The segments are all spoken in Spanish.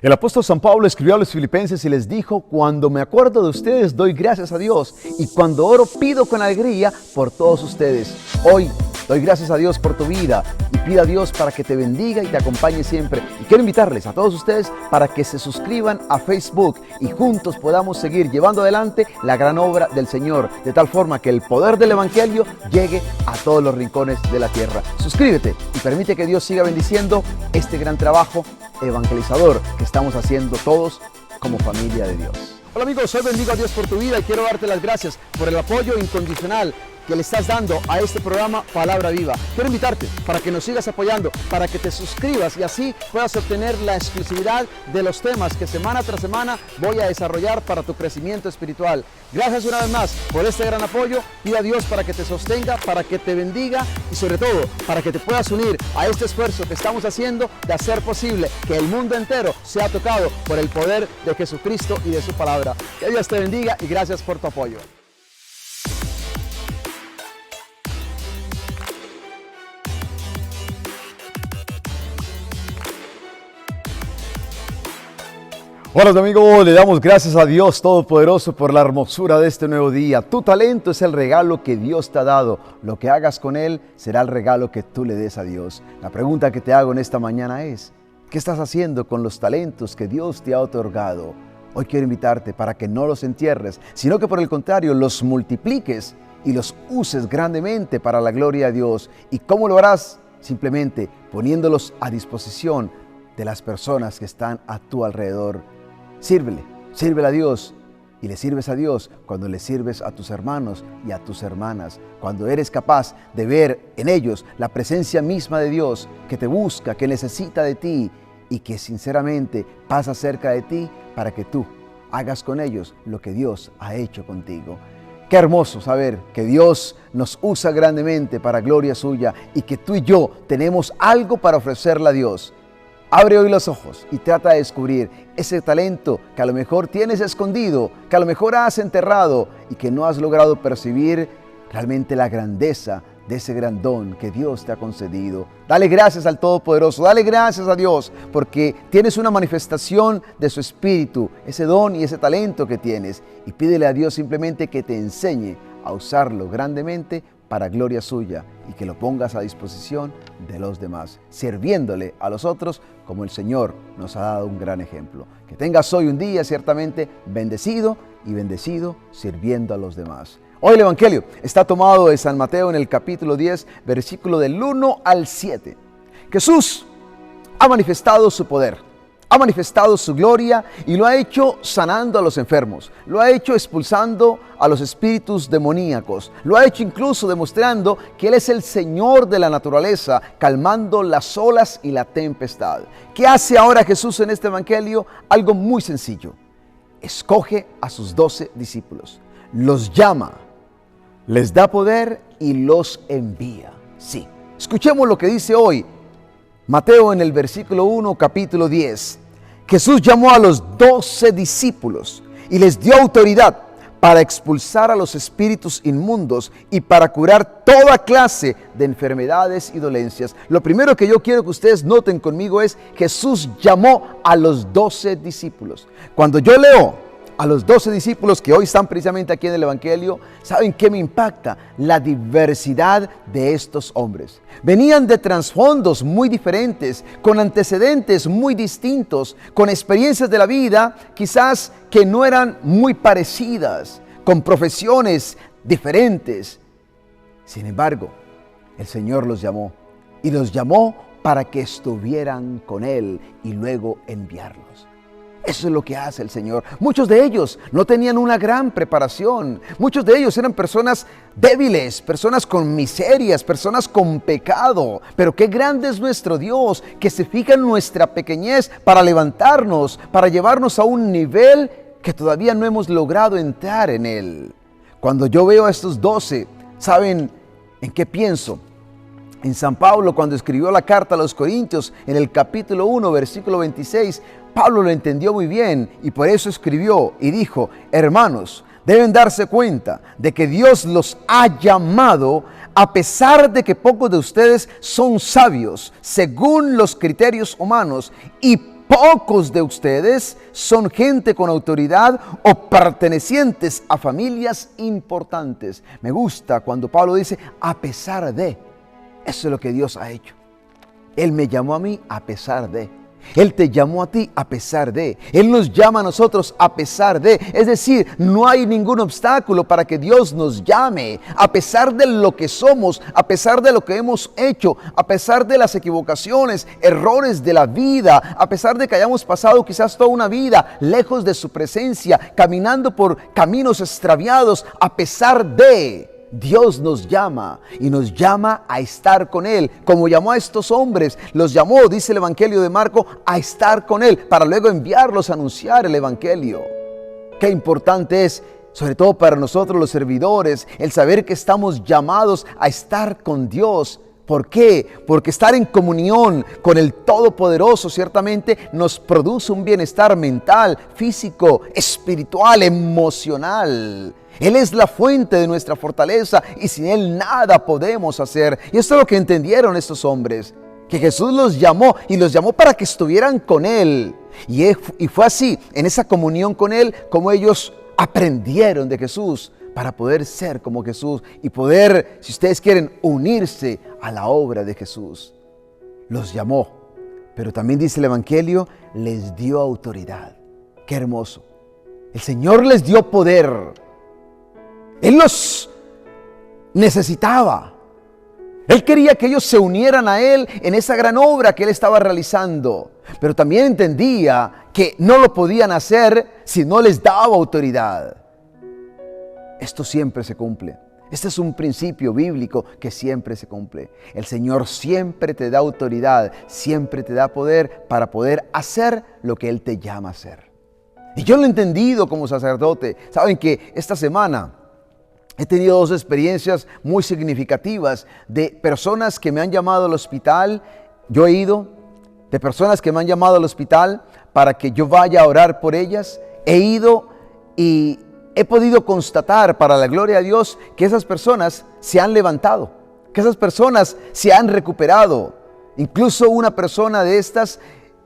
El apóstol San Pablo escribió a los filipenses y les dijo: cuando me acuerdo de ustedes doy gracias a Dios, y cuando oro pido con alegría por todos ustedes. Hoy doy gracias a Dios por tu vida y pido a Dios para que te bendiga y te acompañe siempre. Y quiero invitarles a todos ustedes para que se suscriban a Facebook y juntos podamos seguir llevando adelante la gran obra del Señor, de tal forma que el poder del Evangelio llegue a todos los rincones de la tierra. Suscríbete y permite que Dios siga bendiciendo este gran trabajo evangelizador que estamos haciendo todos como familia de Dios. Hola amigos, hoy bendigo a Dios por tu vida y quiero darte las gracias por el apoyo incondicional que le estás dando a este programa Palabra Viva. Quiero invitarte para que nos sigas apoyando, para que te suscribas y así puedas obtener la exclusividad de los temas que semana tras semana voy a desarrollar para tu crecimiento espiritual. Gracias una vez más por este gran apoyo. Pide a Dios para que te sostenga, para que te bendiga y sobre todo para que te puedas unir a este esfuerzo que estamos haciendo de hacer posible que el mundo entero sea tocado por el poder de Jesucristo y de su palabra. Que Dios te bendiga y gracias por tu apoyo. Hola amigos, le damos gracias a Dios Todopoderoso por la hermosura de este nuevo día. Tu talento es el regalo que Dios te ha dado. Lo que hagas con él será el regalo que tú le des a Dios. La pregunta que te hago en esta mañana es: ¿qué estás haciendo con los talentos que Dios te ha otorgado? Hoy quiero invitarte para que no los entierres, sino que por el contrario los multipliques y los uses grandemente para la gloria de Dios. ¿Y cómo lo harás? Simplemente poniéndolos a disposición de las personas que están a tu alrededor. Sírvele a Dios, y le sirves a Dios cuando le sirves a tus hermanos y a tus hermanas, cuando eres capaz de ver en ellos la presencia misma de Dios que te busca, que necesita de ti y que sinceramente pasa cerca de ti para que tú hagas con ellos lo que Dios ha hecho contigo. Qué hermoso saber que Dios nos usa grandemente para gloria suya y que tú y yo tenemos algo para ofrecerle a Dios. Abre hoy los ojos y trata de descubrir ese talento que a lo mejor tienes escondido, que a lo mejor has enterrado y que no has logrado percibir realmente la grandeza de ese gran don que Dios te ha concedido. Dale gracias al Todopoderoso, dale gracias a Dios porque tienes una manifestación de su Espíritu, ese don y ese talento que tienes, y pídele a Dios simplemente que te enseñe a usarlo grandemente para gloria suya y que lo pongas a disposición de los demás, sirviéndole a los otros como el Señor nos ha dado un gran ejemplo. Que tengas hoy un día ciertamente bendecido y bendecido sirviendo a los demás. Hoy el Evangelio está tomado de San Mateo en el capítulo 10, versículo del 1 al 7. Jesús ha manifestado su poder, ha manifestado su gloria y lo ha hecho sanando a los enfermos, lo ha hecho expulsando a los espíritus demoníacos, lo ha hecho incluso demostrando que Él es el Señor de la naturaleza, calmando las olas y la tempestad. ¿Qué hace ahora Jesús en este Evangelio? Algo muy sencillo. Escoge a sus 12 discípulos, los llama, les da poder y los envía. Sí, escuchemos lo que dice hoy Mateo en el versículo 1, capítulo 10. Jesús llamó a los 12 discípulos y les dio autoridad para expulsar a los espíritus inmundos y para curar toda clase de enfermedades y dolencias. Lo primero que yo quiero que ustedes noten conmigo es: Jesús llamó a los 12 discípulos. Cuando yo leo a los 12 discípulos que hoy están precisamente aquí en el Evangelio, ¿saben qué me impacta? La diversidad de estos hombres. Venían de trasfondos muy diferentes, con antecedentes muy distintos, con experiencias de la vida quizás que no eran muy parecidas, con profesiones diferentes. Sin embargo, el Señor los llamó y los llamó para que estuvieran con Él y luego enviarlos. Eso es lo que hace el Señor. Muchos de ellos no tenían una gran preparación. Muchos de ellos eran personas débiles, personas con miserias, personas con pecado. Pero qué grande es nuestro Dios, que se fija en nuestra pequeñez para levantarnos, para llevarnos a un nivel que todavía no hemos logrado entrar en Él. Cuando yo veo a estos 12, ¿saben en qué pienso? En San Pablo, cuando escribió la carta a los Corintios, en el capítulo 1, versículo 26, Pablo lo entendió muy bien y por eso escribió y dijo: hermanos, deben darse cuenta de que Dios los ha llamado a pesar de que pocos de ustedes son sabios según los criterios humanos y pocos de ustedes son gente con autoridad o pertenecientes a familias importantes. Me gusta cuando Pablo dice, a pesar de. Eso es lo que Dios ha hecho. Él me llamó a mí a pesar de. Él te llamó a ti a pesar de. Él nos llama a nosotros a pesar de. Es decir, no hay ningún obstáculo para que Dios nos llame. A pesar de lo que somos, a pesar de lo que hemos hecho, a pesar de las equivocaciones, errores de la vida, a pesar de que hayamos pasado quizás toda una vida lejos de su presencia, caminando por caminos extraviados, a pesar de. Dios nos llama y nos llama a estar con Él, como llamó a estos hombres, los llamó, dice el Evangelio de Marco, a estar con Él, para luego enviarlos a anunciar el Evangelio. Qué importante es, sobre todo para nosotros los servidores, el saber que estamos llamados a estar con Dios. ¿Por qué? Porque estar en comunión con el Todopoderoso ciertamente nos produce un bienestar mental, físico, espiritual, emocional. Él es la fuente de nuestra fortaleza y sin Él nada podemos hacer. Y esto es lo que entendieron estos hombres, que Jesús los llamó y los llamó para que estuvieran con Él. Y fue así, en esa comunión con Él, como ellos aprendieron de Jesús para poder ser como Jesús y poder, si ustedes quieren, unirse a la obra de Jesús. Los llamó, pero también dice el Evangelio, les dio autoridad. Qué hermoso. El Señor les dio poder. Él los necesitaba. Él quería que ellos se unieran a Él en esa gran obra que Él estaba realizando. Pero también entendía que no lo podían hacer si no les daba autoridad. Esto siempre se cumple. Este es un principio bíblico que siempre se cumple. El Señor siempre te da autoridad, siempre te da poder para poder hacer lo que Él te llama a hacer. Y yo lo he entendido como sacerdote. Saben que esta semana he tenido dos experiencias muy significativas de personas que me han llamado al hospital. Yo he ido, de personas que me han llamado al hospital para que yo vaya a orar por ellas. He ido y he podido constatar, para la gloria de Dios, que esas personas se han levantado, que esas personas se han recuperado. Incluso una persona de estas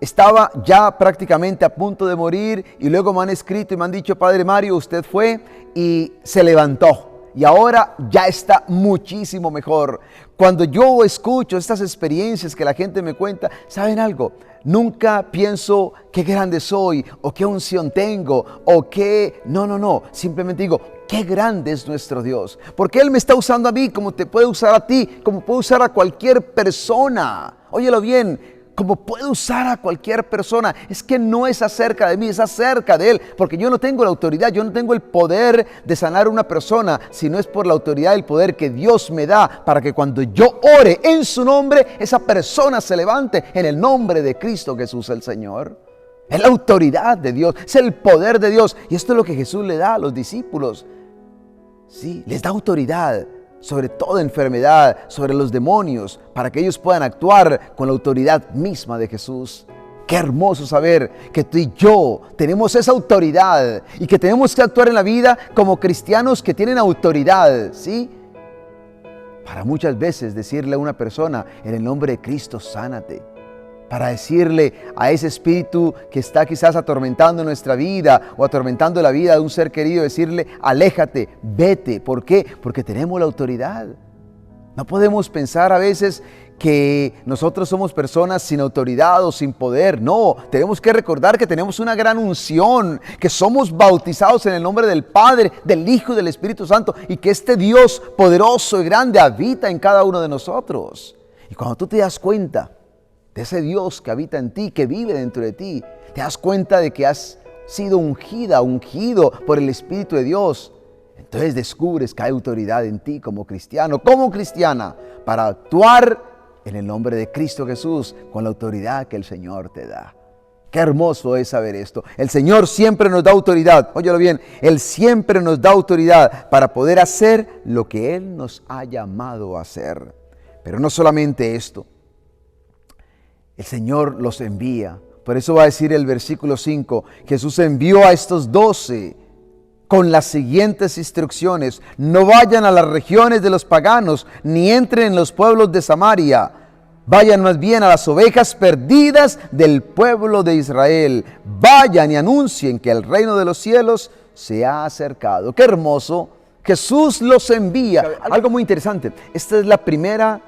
estaba ya prácticamente a punto de morir y luego me han escrito y me han dicho, Padre Mario, usted fue y se levantó. Y ahora ya está muchísimo mejor. Cuando yo escucho estas experiencias que la gente me cuenta, ¿saben algo? Nunca pienso qué grande soy o qué unción tengo o qué... No. Simplemente digo, qué grande es nuestro Dios. Porque Él me está usando a mí como te puede usar a ti, como puede usar a cualquier persona. Óyelo bien. Como puede usar a cualquier persona. Es que no es acerca de mí, es acerca de Él. Porque yo no tengo la autoridad, yo no tengo el poder de sanar a una persona, sino es por la autoridad y el poder que Dios me da para que cuando yo ore en su nombre, esa persona se levante en el nombre de Cristo Jesús el Señor. Es la autoridad de Dios, es el poder de Dios. Y esto es lo que Jesús le da a los discípulos. Sí, les da autoridad sobre toda enfermedad, sobre los demonios, para que ellos puedan actuar con la autoridad misma de Jesús. Qué hermoso saber que tú y yo tenemos esa autoridad y que tenemos que actuar en la vida como cristianos que tienen autoridad, ¿sí? Para muchas veces decirle a una persona, en el nombre de Cristo, sánate. Para decirle a ese espíritu que está quizás atormentando nuestra vida o atormentando la vida de un ser querido, decirle, aléjate, vete. ¿Por qué? Porque tenemos la autoridad. No podemos pensar a veces que nosotros somos personas sin autoridad o sin poder. No, tenemos que recordar que tenemos una gran unción, que somos bautizados en el nombre del Padre, del Hijo y del Espíritu Santo, y que este Dios poderoso y grande habita en cada uno de nosotros. Y cuando tú te das cuenta de ese Dios que habita en ti, que vive dentro de ti, te das cuenta de que has sido ungido por el Espíritu de Dios. Entonces descubres que hay autoridad en ti como cristiano, como cristiana, para actuar en el nombre de Cristo Jesús con la autoridad que el Señor te da. Qué hermoso es saber esto. El Señor siempre nos da autoridad. Óyelo bien, Él siempre nos da autoridad para poder hacer lo que Él nos ha llamado a hacer. Pero no solamente esto. El Señor los envía. Por eso va a decir el versículo 5, Jesús envió a estos 12 con las siguientes instrucciones: no vayan a las regiones de los paganos, ni entren en los pueblos de Samaria. Vayan más bien a las ovejas perdidas del pueblo de Israel. Vayan y anuncien que el reino de los cielos se ha acercado. ¡Qué hermoso! Jesús los envía. Algo muy interesante. Esta es la primera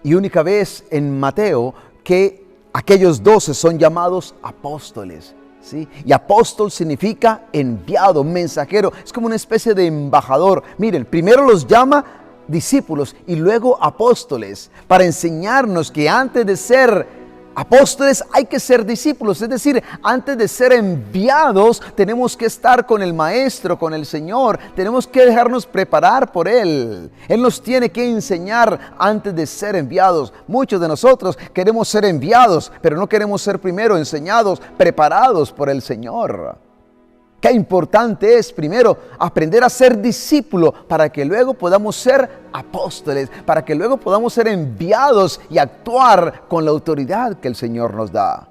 y única vez en Mateo que aquellos 12 son llamados apóstoles. ¿Sí? Y apóstol significa enviado, mensajero. Es como una especie de embajador. Miren, primero los llama discípulos y luego apóstoles, para enseñarnos que antes de ser apóstoles hay que ser discípulos, es decir, antes de ser enviados tenemos que estar con el Maestro, con el Señor, tenemos que dejarnos preparar por Él. Él nos tiene que enseñar antes de ser enviados. Muchos de nosotros queremos ser enviados, pero no queremos ser primero enseñados, preparados por el Señor. Qué importante es primero aprender a ser discípulo para que luego podamos ser apóstoles, para que luego podamos ser enviados y actuar con la autoridad que el Señor nos da.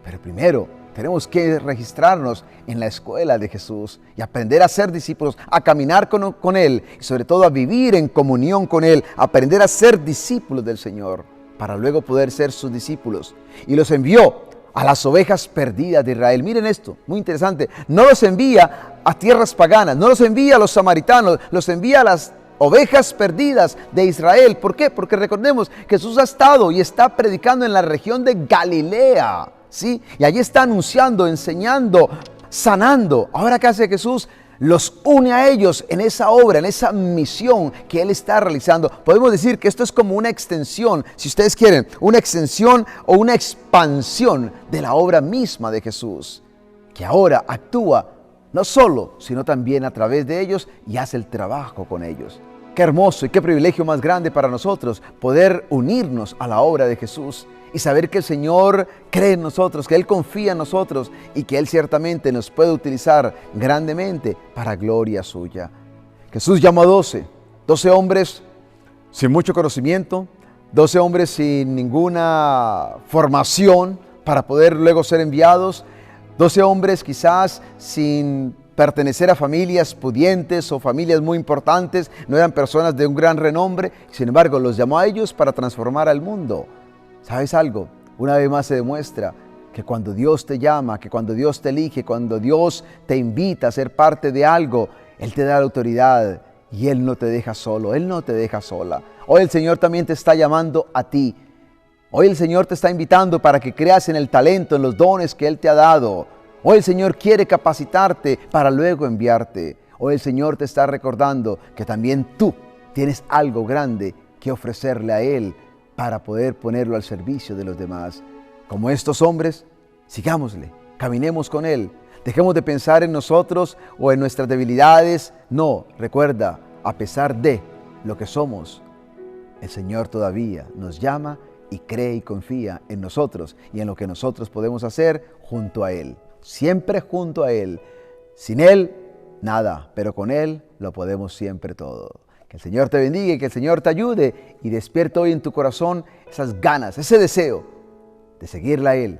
Pero primero tenemos que registrarnos en la escuela de Jesús y aprender a ser discípulos, a caminar con Él y sobre todo a vivir en comunión con Él, aprender a ser discípulos del Señor para luego poder ser sus discípulos. Y los envió a las ovejas perdidas de Israel. Miren esto, muy interesante. No los envía a tierras paganas, no los envía a los samaritanos, los envía a las ovejas perdidas de Israel. ¿Por qué? Porque recordemos que Jesús ha estado y está predicando en la región de Galilea, ¿sí? Y allí está anunciando, enseñando, sanando. Ahora, ¿qué hace Jesús? Los une a ellos en esa obra, en esa misión que Él está realizando. Podemos decir que esto es como una extensión, si ustedes quieren, una extensión o una expansión de la obra misma de Jesús, que ahora actúa no solo, sino también a través de ellos y hace el trabajo con ellos. Qué hermoso y qué privilegio más grande para nosotros poder unirnos a la obra de Jesús y saber que el Señor cree en nosotros, que Él confía en nosotros y que Él ciertamente nos puede utilizar grandemente para gloria suya. Jesús llamó a 12 hombres sin mucho conocimiento, 12 hombres sin ninguna formación para poder luego ser enviados, 12 hombres quizás sin pertenecer a familias pudientes o familias muy importantes, no eran personas de un gran renombre, sin embargo los llamó a ellos para transformar al mundo. ¿Sabes algo? Una vez más se demuestra que cuando Dios te llama, que cuando Dios te elige, cuando Dios te invita a ser parte de algo, Él te da la autoridad y Él no te deja solo, Él no te deja sola. Hoy el Señor también te está llamando a ti. Hoy el Señor te está invitando para que creas en el talento, en los dones que Él te ha dado. Hoy el Señor quiere capacitarte para luego enviarte. Hoy el Señor te está recordando que también tú tienes algo grande que ofrecerle a Él para poder ponerlo al servicio de los demás. Como estos hombres, sigámosle, caminemos con Él. Dejemos de pensar en nosotros o en nuestras debilidades. No, recuerda, a pesar de lo que somos, el Señor todavía nos llama y cree y confía en nosotros y en lo que nosotros podemos hacer junto a Él. Siempre junto a Él. Sin Él, nada, pero con Él lo podemos siempre todo. Que el Señor te bendiga y que el Señor te ayude y despierta hoy en tu corazón esas ganas, ese deseo de seguirle a Él,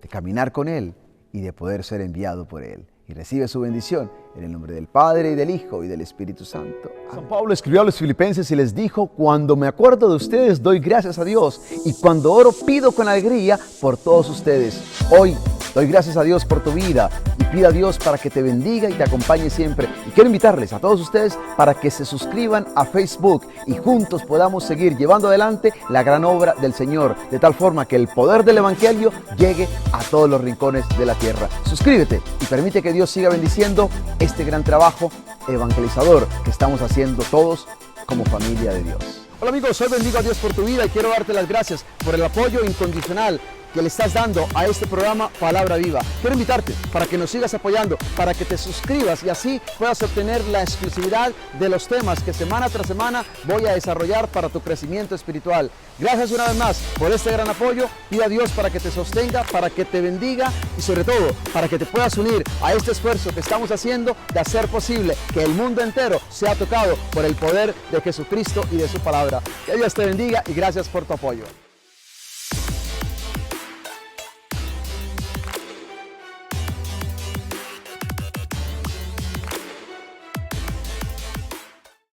de caminar con Él y de poder ser enviado por Él. Y recibe su bendición en el nombre del Padre, y del Hijo, y del Espíritu Santo. San Pablo escribió a los filipenses y les dijo: cuando me acuerdo de ustedes, doy gracias a Dios, y cuando oro, pido con alegría por todos ustedes. Hoy doy gracias a Dios por tu vida y pido a Dios para que te bendiga y te acompañe siempre. Y quiero invitarles a todos ustedes para que se suscriban a Facebook y juntos podamos seguir llevando adelante la gran obra del Señor, de tal forma que el poder del Evangelio llegue a todos los rincones de la tierra. Suscríbete y permite que Dios siga bendiciendo este gran trabajo evangelizador que estamos haciendo todos como familia de Dios. Hola amigos, hoy bendigo a Dios por tu vida y quiero darte las gracias por el apoyo incondicional que le estás dando a este programa Palabra Viva. Quiero invitarte para que nos sigas apoyando, para que te suscribas y así puedas obtener la exclusividad de los temas que semana tras semana voy a desarrollar para tu crecimiento espiritual. Gracias una vez más por este gran apoyo. Pido a Dios para que te sostenga, para que te bendiga y sobre todo para que te puedas unir a este esfuerzo que estamos haciendo de hacer posible que el mundo entero sea tocado por el poder de Jesucristo y de su palabra. Que Dios te bendiga y gracias por tu apoyo.